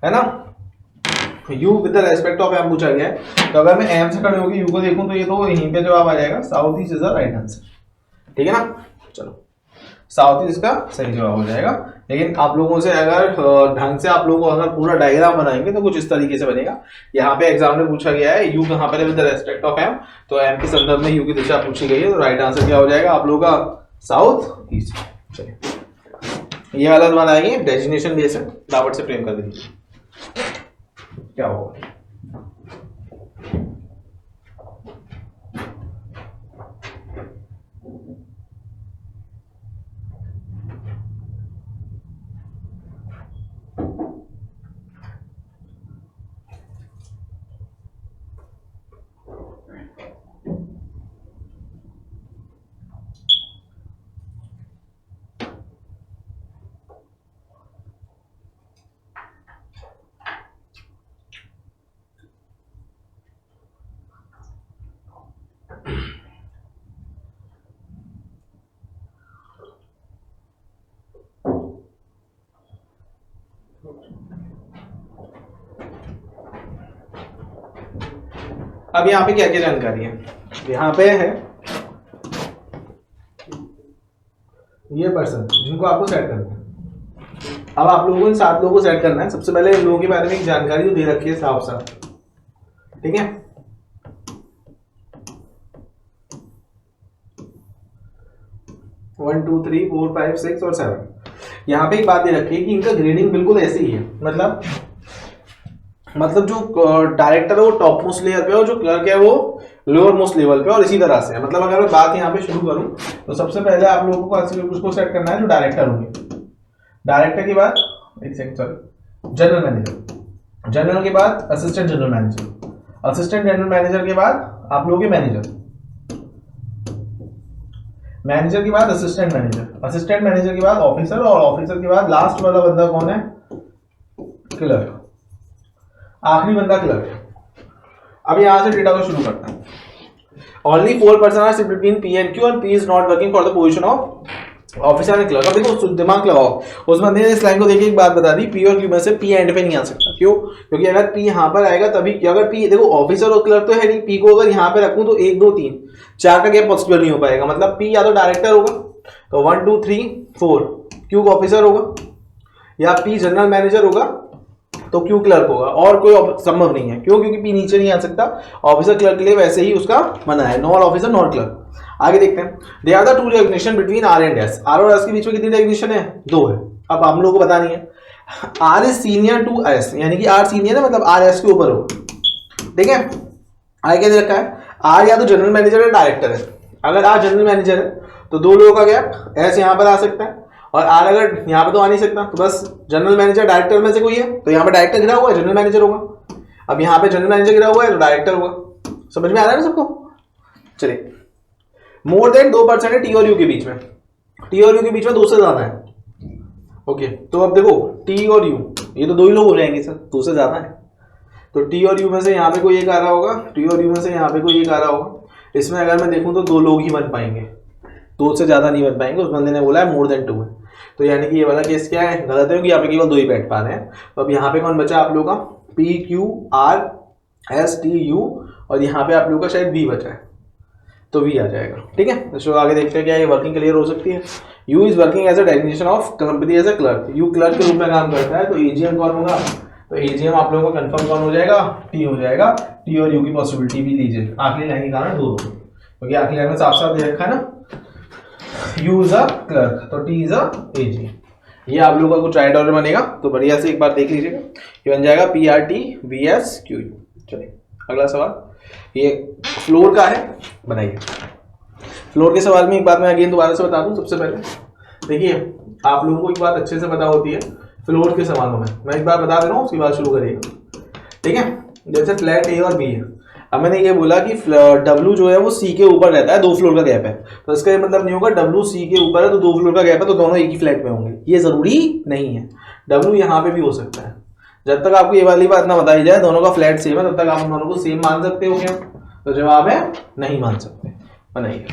Speaker 2: है ना, u with the respect of m पूछा गया है। तो अगर मैं m से खड़े होकर u को देखूं तो ये तो यहीं पे जवाब आ जाएगा, south east is the right answer, ठीक है ना। चलो साउथ ईस्ट का सही जवाब हो जाएगा। लेकिन आप लोगों से अगर ढंग से आप लोगों को अगर पूरा डायग्राम बनाएंगे तो कुछ इस तरीके से बनेगा। यहाँ पे एग्जाम में पूछा गया है u कहां पर है with the respect of m, तो m के संदर्भ में u की दिशा पूछी गई है, तो राइट आंसर क्या हो जाएगा आप लोगों का साउथ ईस्ट। चलिए ये वाला तुम्हारा आएंगे डेजिग्नेशन बेस है, दावत से फ्रेम कर दीजिए क्या होगा। अब यहाँ पे क्या क्या जानकारी है, यहाँ पे है ये पर्सन जिनको आपको सेट करना है। अब आप लोगों को इन 7 लोगों को सेट करना है। सबसे पहले इन लोगों के बारे में एक जानकारी तो दे रखी है साफ साफ, ठीक है। वन 2 3 4 5 6 और 7। यहाँ पे एक बात दे रखी है कि इनका ग्रेडिंग बिल्कुल ऐसे ही है, मतलब जो डायरेक्टर है वो टॉप मोस्ट लेयर पे और जो क्लर्क है वो लोअर मोस्ट लेवल पे, और इसी तरह से है। मतलब अगर मैं बात यहाँ पे शुरू करूं तो सबसे पहले आप लोगों को उसको सेट करना है जो डायरेक्टर होंगे। डायरेक्टर के बाद एक second sorry general manager, general के बाद assistant general manager, assistant general manager के बाद आप लोगों के मैनेजर, मैनेजर के बाद असिस्टेंट मैनेजर, असिस्टेंट मैनेजर के बाद ऑफिसर, और ऑफिसर के बाद लास्ट वाला बंदा कौन है क्लर्क, आखिरी बंदा क्लर्क है। अब यहां से डेटा को शुरू करता है। Only 4 person are sit between P and Q and P is not working for the position of officer and clerk. अब देखो दिमाग लगाओ, उस बंदे ने इस लाइन को देखिए एक बात बता दी, P और Q में से P एंड पे नहीं आ सकता। क्यों? क्योंकि अगर P यहाँ पर आएगा तभी, अगर P देखो ऑफिसर और क्लर्क तो है नहीं, P को अगर यहाँ पे रखूं तो 1 2 3 4 का गैप पॉसिबल नहीं हो पाएगा। मतलब P या तो डायरेक्टर होगा तो 1 2 3 4 Q को ऑफिसर होगा, या P जनरल मैनेजर होगा तो क्यू क्लर्क होगा, और कोई संभव नहीं है। क्यों? क्योंकि पी नीचे नहीं आ सकता। ऑफिसर क्लर्क के लिए वैसे ही उसका बना है, नॉन ऑफिसर नॉन क्लर्क। आगे देखते हैं, they are the 2 recognition between R and S. R और एस के बीच में कितनी रेकग्निशन है? 2 है। अब हम लोग को बतानी है R is senior to S, यानी कि आर सीनियर है, मतलब आर एस के ऊपर होगा, ठीक है। आगे क्या दे रखा है, आर या तो जनरल मैनेजर या डायरेक्टर है। अगर आर जनरल मैनेजर है तो 2 लोगों का गैप, एस यहाँ पर आ सकता है, और आर अगर यहाँ पे तो आ नहीं सकता, तो बस जनरल मैनेजर डायरेक्टर में से कोई है, तो यहाँ पे डायरेक्टर गिरा हुआ है, जनरल मैनेजर होगा। अब यहाँ पे जनरल मैनेजर गिरा हुआ है तो डायरेक्टर होगा। समझ में आ रहा है ना सबको? चलिए, मोर देन 2% है टी और यू के बीच में, टी और यू के बीच में 2 से ज्यादा है। ओके, तो अब देखो टी और यू ये तो 2 ही लोग हो जाएंगे सर, 2 से ज्यादा है तो टी और यू में से यहाँ पे कोई एक आ रहा होगा, टी और यू में से यहाँ पे कोई एक आ रहा होगा। इसमें अगर मैं देखूँ तो 2 लोग ही बन पाएंगे, 2 से ज्यादा नहीं बन पाएंगे। उस बंदे ने बोला है मोर देन 2 है, तो यानी कि ये वाला केस क्या है, गलत है कि यहाँ पे केवल 2 ही बैठ पा रहे हैं। तो अब यहाँ पे कौन बचा आप लोगों का, P Q R S T U, और यहाँ पे आप लोगों का शायद वी बचा है, तो वी आ जाएगा। ठीक है, तो आगे देखते हैं क्या ये वर्किंग क्लियर हो सकती है। U is working as a definition of company as a clerk, U clerk के रूप में काम करता है, तो एजीएम कौन होगा, तो एजीएम आप लोगों का कंफर्म कौन हो जाएगा, टी हो जाएगा। टी और यू की पॉसिबिलिटी भी लीजिए, आखिरी लाइन के कारण 2 क्योंकि आखिरी लाइन में साफ साफ दे रखा है ना, यू इज अ क्लर्क, तो टी इज अ एजीएम। ये आप लोगों का कुछ राइट ऑर्डर बनेगा, तो बढ़िया से एक बार देख लीजिएगा। ये बन जाएगा P R T V S Q U. चलिए अगला सवाल, ये फ्लोर का है, बनाइए। फ्लोर के सवाल में एक बात मैं अगेन दोबारा से बता दूं। सबसे पहले देखिए, आप लोगों को एक बात अच्छे से पता होती है फ्लोर के सवालों में, मैं एक बार बता दे रहा हूँ, उसके बाद शुरू करिएगा। ठीक है, जैसे फ्लैट ए और बी है, अब मैंने ये बोला कि डब्ल्यू जो है वो सी के ऊपर रहता है, 2 फ्लोर का गैप है, तो इसका ये मतलब नहीं होगा डब्ल्यू सी के ऊपर है तो 2 फ्लोर का गैप है तो दोनों एक ही फ्लैट में होंगे, ये जरूरी नहीं है। डब्ल्यू यहाँ पे भी हो सकता है। जब तक आपको ये वाली बात ना बताई जाए दोनों का फ्लैट सेम है, तब तक आप उन दोनों को सेम मान सकते हो क्या, तो जवाब है नहीं मान सकते। बनाइए।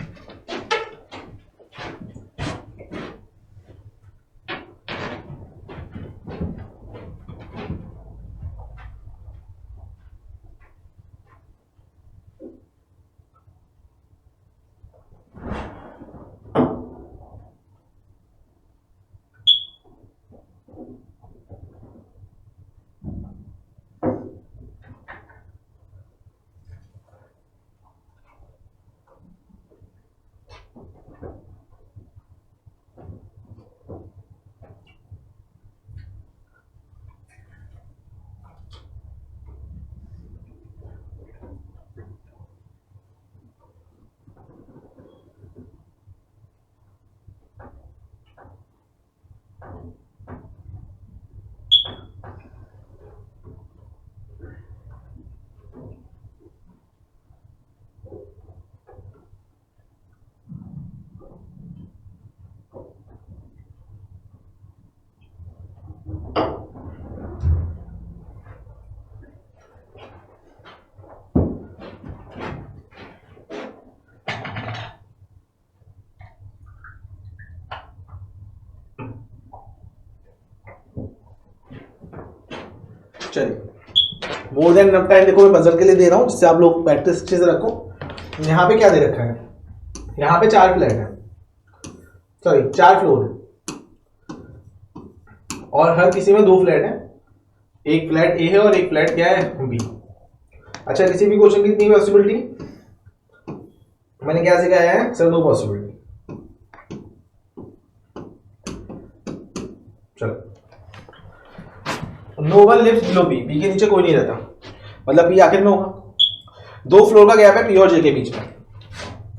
Speaker 2: चलिए, मोर देन इनफ टाइम देखो मैं बजर के लिए दे रहा हूँ जिससे आप लोग प्रैक्टिस अच्छे से रखो। यहाँ पे क्या दे रखा है, यहाँ पे 4 फ्लैट है, सॉरी 4 फ्लोर है और हर किसी में 2 फ्लैट है, एक फ्लैट ए है और एक फ्लैट क्या है बी। अच्छा, किसी भी क्वेश्चन की कितनी पॉसिबिलिटी, मैंने क्या सिखाया है सर, 2 पॉसिबिलिटी। चलो, no one lives below B, B के नीचे कोई नहीं रहता, मतलब बी आखिर में होगा। 2 फ्लोर का गैप है पी और जे के बीच में,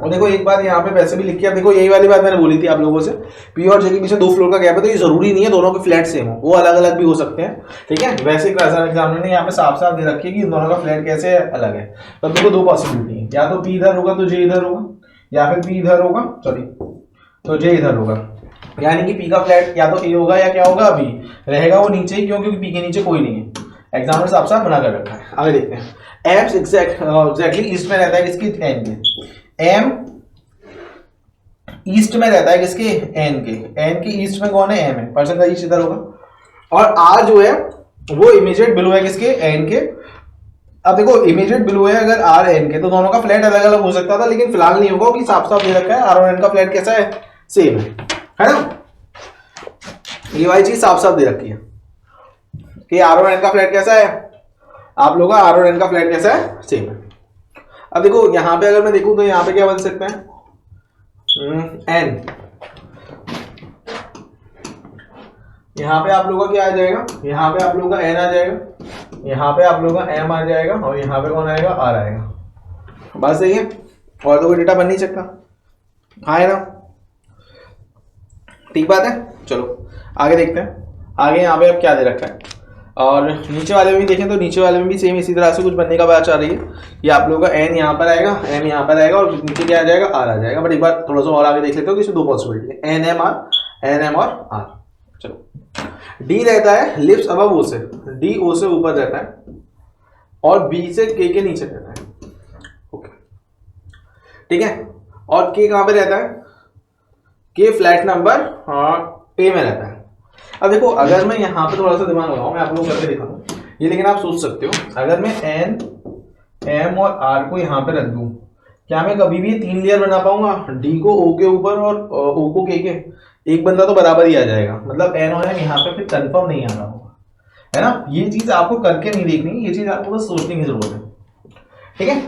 Speaker 2: और देखो एक बात यहाँ पे वैसे भी लिखी है, देखो यही वाली बात मैंने बोली थी आप लोगों से, पी और जे के बीच में 2 फ्लोर का गैप है, तो ये जरूरी नहीं है दोनों के फ्लैट सेम हो, वो अलग अलग भी हो सकते हैं। ठीक है, वैसे एग्जामिनर ने यहाँ पे साफ साफ दे रखी है कि इन दोनों का फ्लैट कैसे अलग है। तो देखो 2 पॉसिबिलिटी है, या तो पी इधर होगा तो जे इधर होगा, या फिर पी इधर होगा सॉरी तो जे इधर होगा, यानी कि पी का फ्लैट या तो ए होगा या क्या होगा बी रहेगा, वो नीचे ही, क्योंकि पी के नीचे कोई नहीं है। एग्जामिनर साफ साफ मना कर रखा है। आगे देखते हैं, एम एग्जैक्टली ईस्ट में रहता है किसकी, एन के। एम ईस्ट में रहता है किसके, एन के। एन के ईस्ट में कौन है, एम है, पर्सन का ईस्ट इधर होगा। और आर जो है वो इमीडिएट बिलो है किसके, एन के। अब देखो इमीडिएट बिलो है अगर आर एन के, तो दोनों का फ्लैट अलग अलग हो सकता था, लेकिन फिलहाल नहीं होगा क्योंकि साफ साफ दे रखा है आर और एन का फ्लैट कैसा है, सेम है ना। ये वाली चीज साफ साफ दे रखी है कि आर और एन का फ्लैट कैसा है, आप लोगों का आर और एन का फ्लैट कैसा है, सेम है। अब देखो यहाँ पे अगर मैं देखूं तो यहाँ पे क्या बन सकता है, एन, यहाँ पे आप लोगों का क्या आ जाएगा, यहाँ पे आप लोगों का एन आ जाएगा, यहाँ पे आप लोगों का एम आ जाएगा, और यहाँ पे कौन आएगा, आर आएगा। बस सही है, और तो कोई डेटा बन नहीं सकता, हाँ है ना। ठीक बात है। चलो आगे देखते हैं। आगे यहाँ पे अब क्या दे रखा है, और नीचे वाले में भी देखें तो नीचे वाले में भी सेम इसी तरह से कुछ बनने का बात आ रही है। ये आप लोगों का एन यहाँ पर आएगा, एम यहाँ पर आएगा, और नीचे क्या आ जाएगा, आर आ जाएगा। बट एक बार थोड़ा सा और आगे देख लेते हो कि इसमें दो पॉसिबिलिटी है, एन एम और आर। चलो डी रहता है लिप्स अबव ओ से, डी ओ से ऊपर रहता है, और बी से के नीचे रहता है। ओके ठीक है। और के कहाँ पे रहता है, के फ्लैट नंबर ए में रहता है। अब देखो अगर मैं यहाँ पे थोड़ा सा दिमाग लगाऊं, मैं आप लोगों को करके दिखाऊं ये, लेकिन आप सोच सकते हो अगर मैं एन एम और आर को यहाँ पे रख दूं, क्या मैं कभी भी 3 लेयर बना पाऊंगा, डी को ओ के ऊपर और ओ को के एक बंदा तो बराबर ही आ जाएगा। मतलब एन और एम यहाँ पे फिर कंफर्म नहीं आ रहा होगा, है ना। ये चीज आपको करके नहीं देखनी, ये चीज आपको बस सोचने की जरूरत है। ठीक है,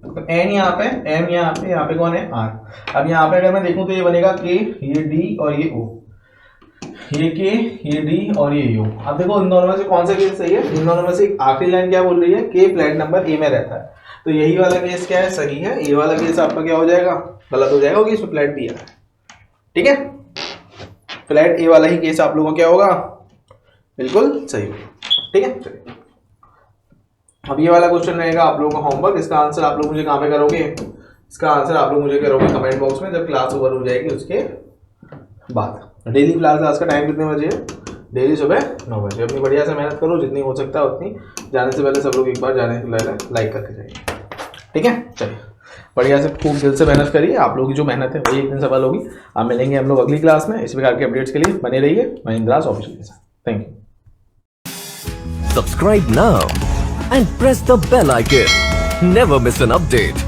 Speaker 2: तो एन यहाँ पे, एम यहाँ पे कौन है, आर। अब यहाँ पे अगर मैं देखूं तो ये बनेगा के, ये डी और ये ओ, ये के, ये डी और ये यू। अब देखो इन दोनों में से कौन सा केस सही है, इन दोनों में से एक आखिरी लाइन क्या बोल रही है, के फ्लैट नंबर ए में रहता है। तो यही वाला केस क्या है, सही है। ये वाला केस आपका क्या हो जाएगा, गलत हो जाएगा, क्योंकि इसमें फ्लैट बी है। ठीक है, फ्लैट ए वाला ही केस आप लोगों को क्या होगा, बिल्कुल सही होगा। ठीक है, चलिए अब ये वाला क्वेश्चन रहेगा आप लोगों का होमवर्क। इसका आंसर आप लोग मुझे कहाँ पे करोगे, इसका आंसर आप लोग मुझे करोगे कमेंट बॉक्स में, जब क्लास ओवर हो जाएगी उसके बाद। डेली क्लास का टाइम कितने बजे है, डेली सुबह 9 बजे। अपनी बढ़िया से मेहनत करो, जितनी हो सकता है उतनी। जाने से पहले सब लोग एक बार जाने से पहले लाइक करके जाइए। ठीक है, चलिए बढ़िया से खूब दिल से मेहनत करिए। आप लोगों की जो मेहनत है वही एक दिन सफल होगी। आप मिलेंगे हम लोग अगली क्लास में। इस प्रकार के अपडेट्स के लिए बने रहिए महिंद्रास ऑफिशियल के साथ। Thank you.
Speaker 1: Subscribe now and press the bell icon. Never miss an update.